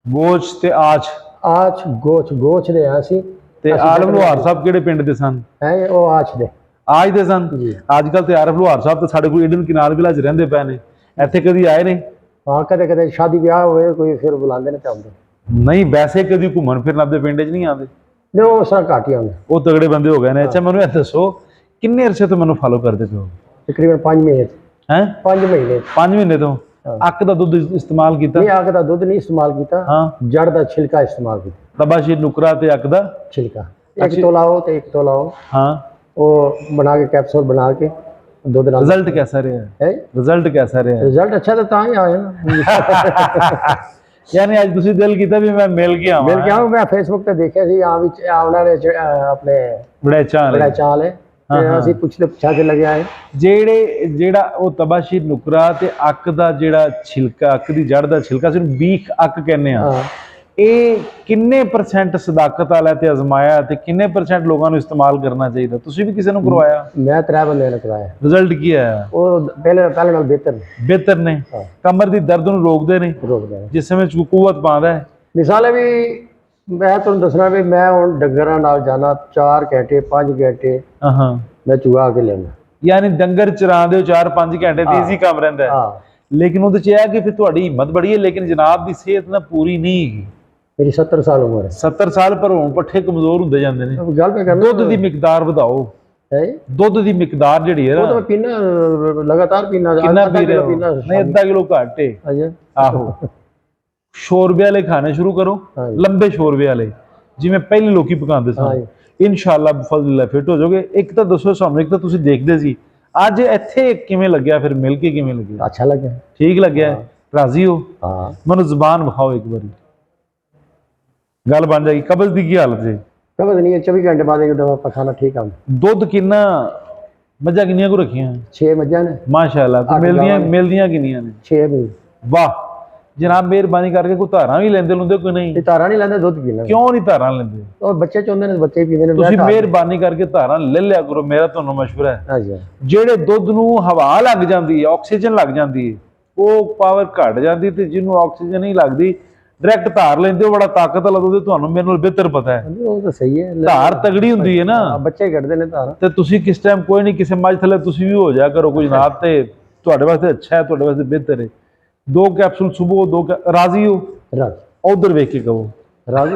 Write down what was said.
ਗੋਚ ਤੇ ਆਚ ਆਚ ਗੋਚ ਦੇ ਆ ਸੀ ਤੇ ਆਲਮ ਲੋਹਾਰ ਸਾਹਿਬ ਕਿਹੜੇ ਪਿੰਡ ਦੇ ਸਨ? ਹੈ ਉਹ ਆਚ ਦੇ ਆਜ ਦੇ ਸਨ। ਜੀ। ਅੱਜ ਕੱਲ ਤੇ ਆਰਫ ਲੋਹਾਰ ਸਾਹਿਬ ਤਾਂ ਸਾਡੇ ਕੋਲ ਏਡਨ ਕਿਨਾਰ ਵਿਲਾ ਚ ਰਹਿੰਦੇ ਪਏ ਨੇ, ਇੱਥੇ ਕਦੀ ਆਏ ਨੇ? ਹਾਂ ਕਦੇ ਕਦੇ ਸ਼ਾਦੀ ਵਿਆਹ ਹੋਵੇ ਕੋਈ ਫਿਰ ਬੁਲਾਉਂਦੇ ਨੇ ਚਾਹੁੰਦੇ ਨਹੀਂ, ਵੈਸੇ ਕਦੀ ਘੁੰਮਣ ਫਿਰਨ ਆਪਦੇ ਪਿੰਡ 'ਚ ਨਹੀਂ ਆਉਂਦੇ? ਨੇ ਉਹ ਸਾਰਾ ਘੱਟ ਹੀ ਆਉਂਦੇ। ਉਹ ਤਗੜੇ ਬੰਦੇ ਹੋ ਗਏ ਨੇ। ਅੱਛਾ ਮੈਨੂੰ ਇਹ ਦੱਸੋ, ਕਿੰਨੇ ਅਰਸੇ ਤੋਂ ਮੈਨੂੰ ਫਾਲੋ ਕਰਦੇ ਪਏ ਹੋ? ਤਕਰੀਬਨ 5 ਮਹੀਨੇ ਹੈ 5 ਮਹੀਨੇ 5 ਮਹੀਨੇ ਤੋਂ ਅੱਕ ਦਾ ਦੁੱਧ ਇਸਤੇਮਾਲ ਕੀਤਾ? ਨਹੀਂ ਅੱਗ ਦਾ ਦੁੱਧ ਨਹੀਂ ਇਸਤੇਮਾਲ ਕੀਤਾ, ਹਾਂ। ਜੜ ਦਾ ਛਿਲਕਾ ਇਸਤੇਮਾਲ ਕੀਤਾ। ਤਬਾਸ਼ੀ ਨੁਕਰਾ ਤੇ ਅੱਕ ਦਾ छिलका एक तोला हो तो एक तोला हो, हाँ, वो बना के कैप्सूल बना के दूध डाल। रिजल्ट कैसा रहा है? रिजल्ट कैसा रहा? रिजल्ट अच्छा तो तां ही आया ना। यानी आज ਤੁਸੀਂ ਦਿਲ ਕੀਤਾ ਵੀ ਮੈਂ ਮਿਲ ਕੇ ਆਵਾਂ? मिल के आऊँ मैं फेसबुक पे देखे सी आ विच ਉਹਨਾਂ ਨੇ ਆਪਣੇ ਬੜਾ ਚਾਲ ਹੈ ਤੇ ਅਸੀਂ ਪੁੱਛਦੇ ਪੁੱਛਾ ਕੇ ਲੱਗਿਆ ਹੈ ਜਿਹੜਾ ਉਹ ਤਬਾਸ਼ੀ ਨੁਕਰਾ ਤੇ ਅੱਕ ਦਾ ਜਿਹੜਾ ਛਿਲਕਾ, ਅੱਕ ਦੀ ਜੜ ਦਾ ਛਿਲਕਾ ਸਿਰ ਬੀਖ ਅੱਕ ਕਹਿੰਦੇ ਆ, ਇਹ ਕਿੰਨੇ % ਸਦਾਕਤ ਵਾਲਾ ਤੇ ਅਜ਼ਮਾਇਆ ਤੇ ਕਿੰਨੇ % ਲੋਕਾਂ ਨੂੰ ਇਸਤੇਮਾਲ ਕਰਨਾ ਚਾਹੀਦਾ? ਤੁਸੀਂ ਵੀ ਕਿਸੇ ਨੂੰ ਕਰਵਾਇਆ? ਮੈਂ 3 ਬੰਦਿਆਂ ਨੇ ਕਰਵਾਇਆ। ਰਿਜ਼ਲਟ ਕੀ ਆਇਆ? ਉਹ ਪਹਿਲੇ ਨਾਲ ਬਿਹਤਰ ਨੇ। ਕਮਰ ਦੀ ਦਰਦ ਨੂੰ ਰੋਕਦੇ ਨੇ, ਜਿਸਮ ਵਿੱਚ ਕੂਵਤ ਪਾਉਂਦਾ ਹੈ। ਮਿਸਾਲ ਵੀ ਮੈਂ ਤੁਹਾਨੂੰ ਦੱਸਣਾ ਵੀ ਮੈਂ ਹੁਣ ਡੰਗਰਾਂ ਨਾਲ ਜਾਣਾ 4 ਘੰਟੇ 5 ਘੰਟੇ ਮੈਂ ਚੁਗਾ ਕੇ ਲੈਣਾ। ਯਾਨੀ ਡੰਗਰ ਚਰਾਉਂਦੇ ਹੋ 4-5 ਘੰਟੇ ਤੇ ਈਜ਼ੀ ਕੰਮ ਰਹਿੰਦਾ ਹੈ। ਲੇਕਿਨ ਉਹਦੇ ਚ ਇਹ ਹੈ ਕਿ ਫਿਰ ਤੁਹਾਡੀ ਹਿੰਮਤ ਬੜੀ ਹੈ, ਲੇਕਿਨ ਜਨਾਬ ਦੀ ਸਿਹਤ ਨਾ ਪੂਰੀ ਨਹੀਂ ਹੈਗੀ। ਮੇਰੀ 70 ਸਾਲ ਉਮਰ ਹੈ। 70 ਸਾਲ ਪਰ ਹੁਣ ਪੱਠੇ ਕਮਜ਼ੋਰ ਹੁੰਦੇ ਜਾਂਦੇ ਨੇ। ਗੱਲ ਮੈਂ ਕਰਦਾ ਦੁੱਧ ਦੀ ਮਿਕਦਾਰ ਵਧਾਓ। ਦੁੱਧ ਦੀ ਮਿਕਦਾਰ ਜਿਹੜੀ ਹੈ ਨਾ, ਉਹ ਤਾਂ ਪੀਣਾ ਲਗਾਤਾਰ ਪੀਣਾ। ਕਿੰਨਾ ਪੀ ਰਹੇ ਹੋ? ਨਹੀਂ, ਅੱਧਾ ਕਿਲੋ ਘੱਟ ਹੈ। ਆਹੋ, ਸ਼ੋਰਬੇ ਵਾਲੇ ਖਾਣੇ ਸ਼ੁਰੂ ਕਰੋ, ਲੰਬੇ ਸ਼ੋਰਬੇ ਵਾਲੇ, ਜਿਵੇਂ ਪਹਿਲੇ ਲੋਕੀ ਪਕਾਉਂਦੇ ਸਨ। ਇਨਸ਼ਾਅੱਲਾ ਬਫਜ਼ਲਿल्लाह ਫਿੱਟ ਹੋ ਜਾਓਗੇ। ਇੱਕ ਤਾਂ ਦੱਸੋ ਸਾਨੂੰ, ਇੱਕ ਤਾਂ ਤੁਸੀਂ ਦੇਖਦੇ ਸੀ, ਅੱਜ ਇੱਥੇ ਕਿਵੇਂ ਲੱਗਿਆ? ਫਿਰ ਮਿਲ ਕੇ ਕਿਵੇਂ ਲੱਗਿਆ? ਅੱਛਾ ਲੱਗਿਆ, ਠੀਕ ਲੱਗਿਆ? ਰਾਜ਼ੀ ਹੋ? ਹਾਂ। ਮੈਨੂੰ ਜ਼ੁਬਾਨ ਵਿਖਾਓ ਇੱਕ ਵਾਰੀ, ਗੱਲ ਬਣ ਜਾਏਗੀ। ਕਬਜ਼ ਦੀ ਕੀ ਹਾਲਤ ਹੈ? ਕਬਜ਼ ਨਹੀਂ ਹੈ, 24 ਘੰਟੇ ਬਾਅਦ ਇੱਕ ਦਫਾ ਪਖਾਨਾ ਠੀਕ ਆ। ਦੁੱਧ ਕਿੰਨਾ? ਮੱਝਾਂ ਕਿੰਨੀਆਂ ਕੋ ਰੱਖੀਆਂ? 6 ਮੱਝਾਂ ਨੇ ਮਾਸ਼ਾਅੱਲਾ। ਮਿਲਦੀਆਂ ਕਿੰਨੀਆਂ ਨੇ? 6 ਵੀ। ਵਾਹ ਜਨਾਬ, ਮਿਹਰਬਾਨੀ ਕਰਕੇ ਕੋਈ ਧਾਰਾਂ ਵੀ ਲੈਂਦੇ ਲੁੰਦੇ? ਕੋਈ ਨਹੀਂ, ਧਾਰਾਂ ਨਹੀਂ ਲੈਂਦੇ, ਦੁੱਧ ਪੀਂਦੇ। ਕਿਉਂ ਨਹੀਂ ਧਾਰਾਂ ਲੈਂਦੇ? ਉਹ ਬੱਚੇ ਚਾਹੁੰਦੇ ਨੇ, ਬੱਚੇ ਪੀਂਦੇ ਨੇ। ਤੁਸੀਂ ਮਿਹਰਬਾਨੀ ਕਰਕੇ ਧਾਰਾਂ ਲੈ ਲਿਆ ਕਰੋ, ਮੇਰਾ ਤੁਹਾਨੂੰ ਮਸ਼ਵਰਾ ਹੈ। ਜਿਹੜੇ ਦੁੱਧ ਨੂੰ ਹਵਾ ਲੱਗ ਜਾਂਦੀ ਹੈ, ਆਕਸੀਜਨ ਲੱਗ ਜਾਂਦੀ ਹੈ, ਉਹ ਪਾਵਰ ਘਟ ਜਾਂਦੀ, ਤੇ ਜਿਹਨੂੰ ਆਕਸੀਜਨ ਨਹੀਂ ਲੱਗਦੀ ਡਾਇਰੈਕਟ ਧਾਰ ਲੈਂਦੇ ਹੋ, ਬੜਾ ਤਾਕਤ ਵਾਲਾ ਦੁੱਧ। ਤੁਹਾਨੂੰ ਮੇਰੇ ਨਾਲ ਬਿਹਤਰ ਪਤਾ ਹੈ। ਉਹ ਤਾਂ ਸਹੀ ਹੈ, ਧਾਰ ਤਗੜੀ ਹੁੰਦੀ ਹੈ ਨਾ, ਬੱਚੇ ਕੱਢਦੇ ਨੇ ਧਾਰਾਂ। ਤੇ ਤੁਸੀਂ ਕਿਸ ਟਾਈਮ ਕੋਈ ਨਹੀਂ, ਕਿਸੇ ਮੱਝ ਥੱਲੇ ਤੁਸੀਂ ਵੀ ਹੋ ਜਾ ਕਰੋ ਕੋਈ ਜਨਾਬ, ਤੇ ਤੁਹਾਡੇ ਵਾਸਤੇ ਅੱਛਾ ਹੈ, ਤੁਹਾਡੇ ਵਾਸਤੇ ਬਿਹਤਰ ਹੈ। 2 ਕੈਪਸੂਲ ਸੁਬਹ, 2 ਰਾਜ਼ੀ ਹੋ? ਰਾਜ਼ੀ। ਉਧਰ ਵੇਖ ਕੇ ਕਹੋ ਰਾਜ਼ੀ।